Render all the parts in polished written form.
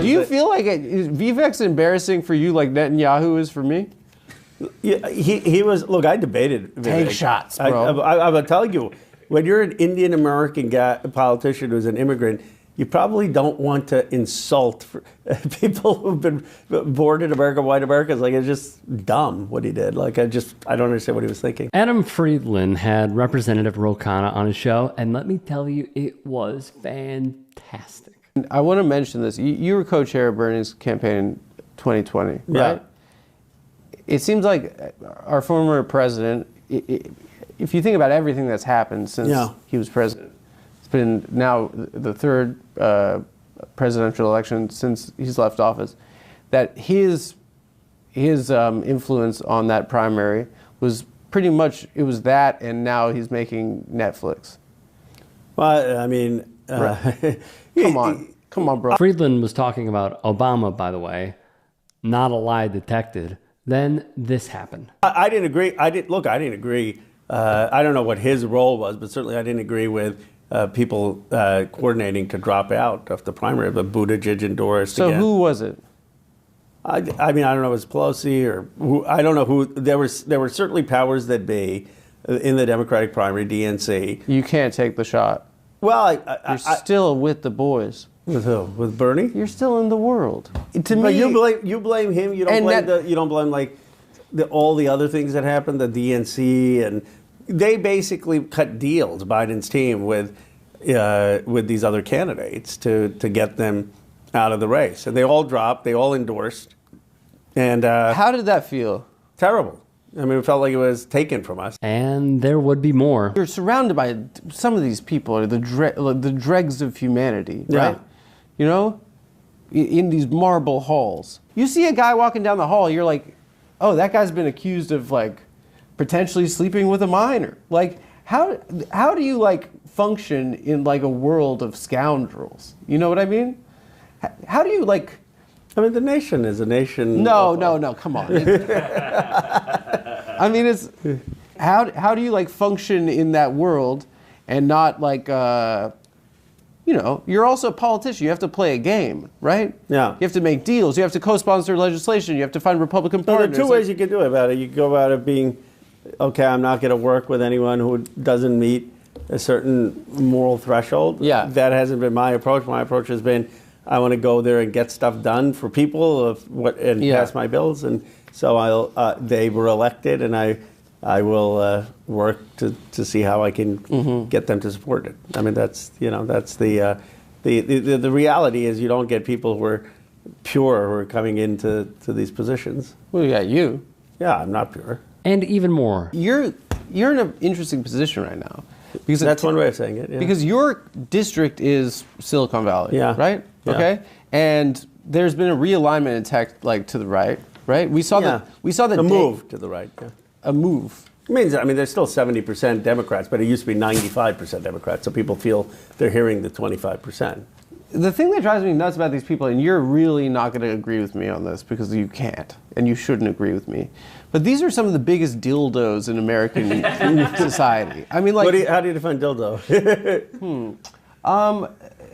you feel like Vivek's embarrassing for you like Netanyahu is for me? Yeah, he was. Look, I debated Vivek. Take shots, bro. I'm telling you, when you're an Indian American politician who's an immigrant, you probably don't want to insult people who've been born in America, white Americans. Like, it's just dumb what he did. Like, I don't understand what he was thinking. Adam Friedland had Representative Ro Khanna on his show, and let me tell you, it was fantastic. I want to mention this. You were co-chair of Bernie's campaign in 2020, right? Yeah. It seems like our former president, if you think about everything that's happened since he was president, it's been now the third presidential election since he's left office, that his influence on that primary was pretty much, it was that, and now he's making Netflix. Well, I mean... Come on, bro. Friedland was talking about Obama, by the way, not a lie detected. Then this happened. I didn't agree. I didn't agree. I don't know what his role was, but certainly I didn't agree with people coordinating to drop out of the primary. But Buttigieg endorsed. So again. Who was it? I mean, I don't know if it was Pelosi or who. I don't know who. There were certainly powers that be in the Democratic primary, DNC. You can't take the shot. Well, you're still with the boys. With who? With Bernie? You're still in the world. To but me, you blame him. You don't blame you don't blame like all the other things that happened. The DNC, and they basically cut deals. Biden's team with these other candidates to get them out of the race, and they all dropped. They all endorsed. And how did that feel? Terrible. I mean, it felt like it was taken from us. And there would be more. You're surrounded by some of these people, are the dregs of humanity, right? Yeah. You know, in these marble halls. You see a guy walking down the hall, you're like, oh, that guy's been accused of like potentially sleeping with a minor. Like, how do you like function in like a world of scoundrels? You know what I mean? How do you like? I mean, the nation is a nation. No, come on. I mean, it's how do you like function in that world and not like you know, you're also a politician. You have to play a game, right? Yeah. You have to make deals. You have to co-sponsor legislation. You have to find Republican partners. There are two ways you can do about it. You can go about it being, okay, I'm not going to work with anyone who doesn't meet a certain moral threshold. Yeah. That hasn't been my approach. My approach has been, I want to go there and get stuff done for people and pass my bills. And so they were elected, and I will work to see how I can get them to support it. I mean, that's the reality is you don't get people who are pure who are coming into these positions. Well, you got you. Yeah, I'm not pure. And even more. You're in an interesting position right now. Because that's one way of saying it. Yeah. Because your district is Silicon Valley, right? Yeah. Okay, and there's been a realignment in tech, like to the right. We saw the move to the right. Yeah. A move. I mean, there's still 70% Democrats, but it used to be 95% Democrats. So people feel they're hearing the 25%. The thing that drives me nuts about these people, and you're really not going to agree with me on this because you can't, and you shouldn't agree with me, but these are some of the biggest dildos in American society. I mean, like, how do you define dildo?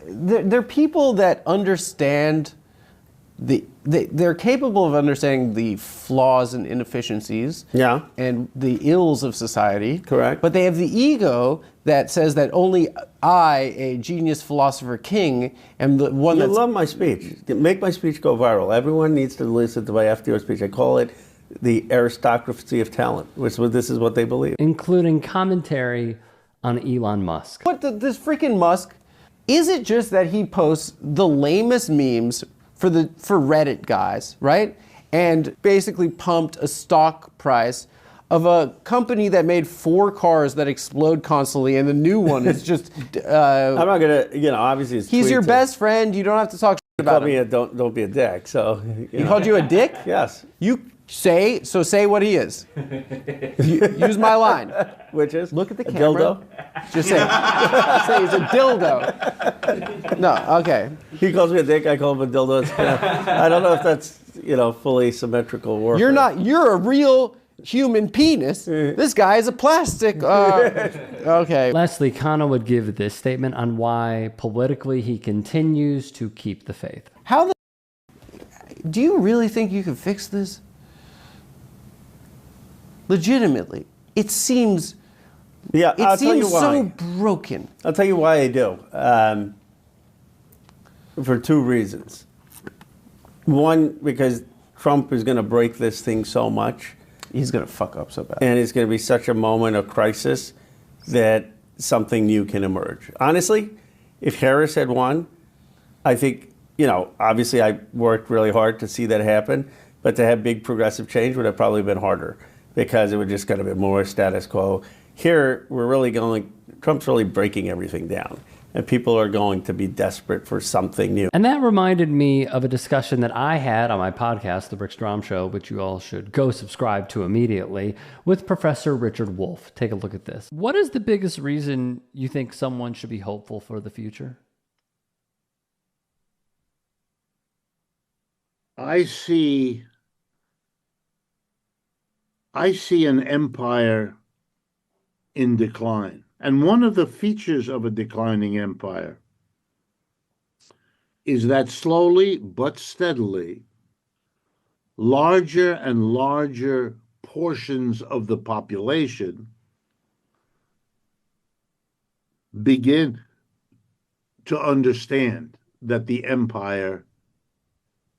They're people that understand they're capable of understanding the flaws and inefficiencies and the ills of society. Correct. But they have the ego that says that only I, a genius philosopher king, am the one that's... You love my speech. Make my speech go viral. Everyone needs to listen to my FDR speech. I call it the aristocracy of talent, which this is what they believe. Including commentary on Elon Musk. This freaking Musk, is it just that he posts the lamest memes for Reddit guys, right? And basically pumped a stock price of a company that made 4 cars that explode constantly, and the new one is just... I'm not going to, obviously... He's your best friend. You don't have to talk shit about him. Don't be a dick, so... He called you a dick? Yes. Say what he is. Use my line. Which is? Look at the camera. Dildo? Just say he's a dildo. No, okay. He calls me a dick, I call him a dildo. I don't know if that's, fully symmetrical warfare. You're a real human penis. This guy is a plastic. Okay. Lastly, Khanna would give this statement on why politically he continues to keep the faith. How the do you really think you can fix this? Legitimately, it seems. Yeah, I'll tell you seems why. so broken. I'll tell you why I do. For two reasons. One, because Trump is going to break this thing so much. He's going to fuck up so bad. And it's going to be such a moment of crisis that something new can emerge. Honestly, if Harris had won, I think, obviously I worked really hard to see that happen, but to have big progressive change would have probably been harder because it would just kind of be more status quo. Here, Trump's really breaking everything down, and people are going to be desperate for something new. And that reminded me of a discussion that I had on my podcast, The Rick Strom Show, which you all should go subscribe to immediately, with Professor Richard Wolff. Take a look at this. What is the biggest reason you think someone should be hopeful for the future? I see an empire in decline. And one of the features of a declining empire is that slowly but steadily, larger and larger portions of the population begin to understand that the empire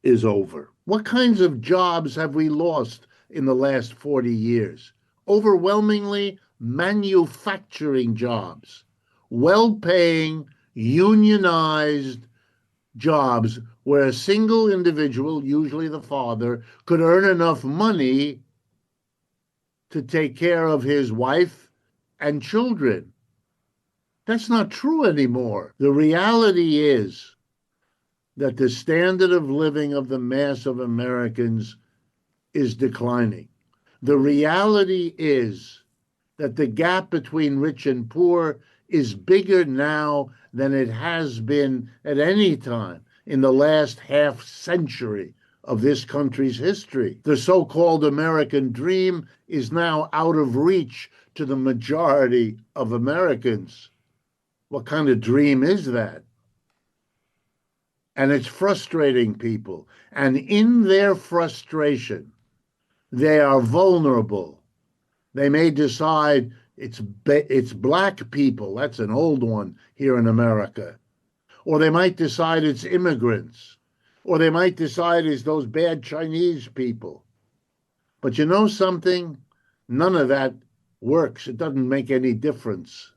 is over. What kinds of jobs have we lost in the last 40 years? Overwhelmingly, manufacturing jobs, well-paying, unionized jobs where a single individual, usually the father, could earn enough money to take care of his wife and children. That's not true anymore. The reality is that the standard of living of the mass of Americans is declining. The reality is that the gap between rich and poor is bigger now than it has been at any time in the last half century of this country's history. The so-called American dream is now out of reach to the majority of Americans. What kind of dream is that? And it's frustrating people. And in their frustration, they are vulnerable. They may decide it's black people. That's an old one here in America. Or they might decide it's immigrants. Or they might decide it's those bad Chinese people. But you know something? None of that works. It doesn't make any difference.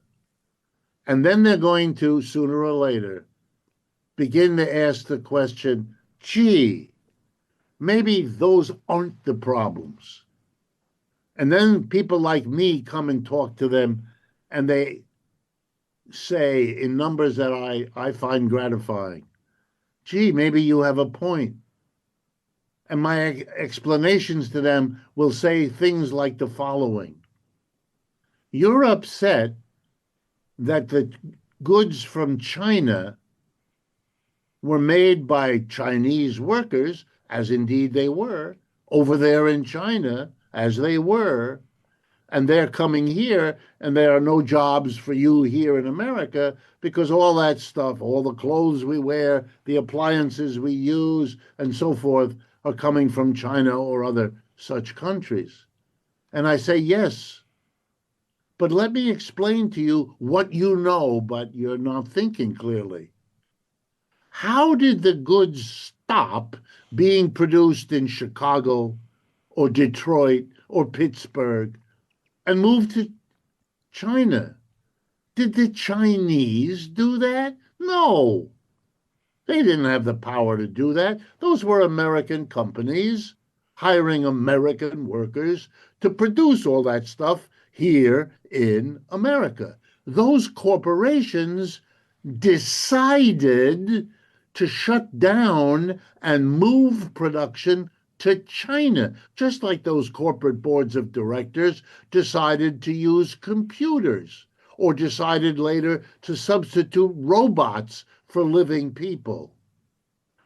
And then they're going to, sooner or later, begin to ask the question, gee, maybe those aren't the problems. And then people like me come and talk to them, and they say in numbers that I find gratifying, gee, maybe you have a point. And my explanations to them will say things like the following. You're upset that the goods from China were made by Chinese workers, as indeed they were, over there in China, as they were, and they're coming here, and there are no jobs for you here in America because all that stuff, all the clothes we wear, the appliances we use, and so forth, are coming from China or other such countries. And I say, yes, but let me explain to you what you know, but you're not thinking clearly. How did the goods stop being produced in Chicago or Detroit or Pittsburgh and move to China? Did the Chinese do that? No. They didn't have the power to do that. Those were American companies hiring American workers to produce all that stuff here in America. Those corporations decided to shut down and move production to China, just like those corporate boards of directors decided to use computers or decided later to substitute robots for living people.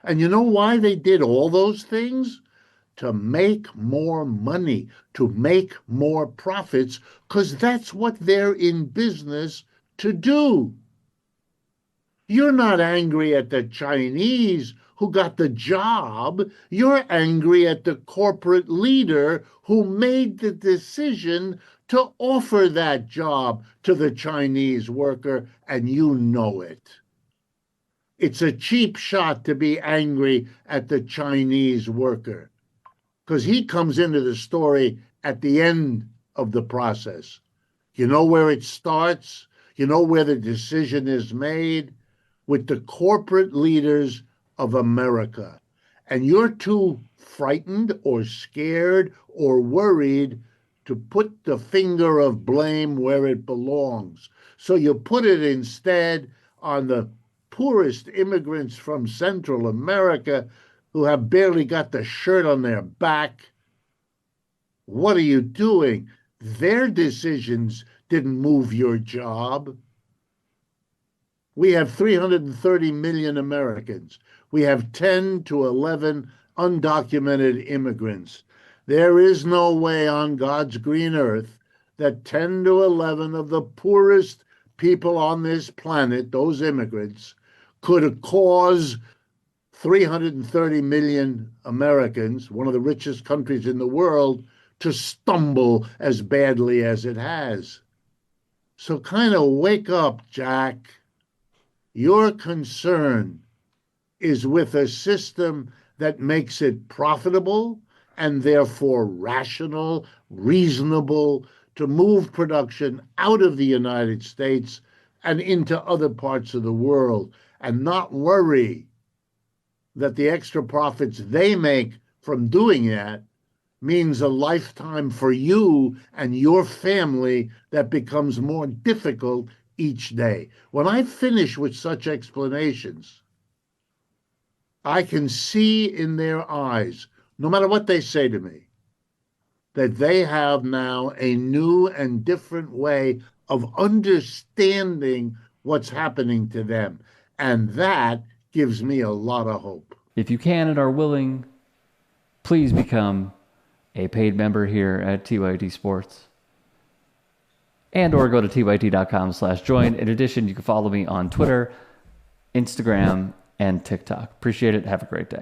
And you know why they did all those things? To make more money, to make more profits, because that's what they're in business to do. You're not angry at the Chinese who got the job. You're angry at the corporate leader who made the decision to offer that job to the Chinese worker, and you know it. It's a cheap shot to be angry at the Chinese worker because he comes into the story at the end of the process. You know where it starts? You know where the decision is made? With the corporate leaders of America. And you're too frightened or scared or worried to put the finger of blame where it belongs. So you put it instead on the poorest immigrants from Central America who have barely got the shirt on their back. What are you doing? Their decisions didn't move your job. We have 330 million Americans. We have 10 to 11 undocumented immigrants. There is no way on God's green earth that 10 to 11 of the poorest people on this planet, those immigrants, could cause 330 million Americans, one of the richest countries in the world, to stumble as badly as it has. So kind of wake up, Jack. Your concern is with a system that makes it profitable and therefore rational, reasonable to move production out of the United States and into other parts of the world, and not worry that the extra profits they make from doing that means a lifetime for you and your family that becomes more difficult each day. When I finish with such explanations, I can see in their eyes, no matter what they say to me, that they have now a new and different way of understanding what's happening to them. And that gives me a lot of hope. If you can and are willing, please become a paid member here at TYT Sports. And or go to tyt.com/join. In addition, you can follow me on Twitter, Instagram, and TikTok. Appreciate it. Have a great day.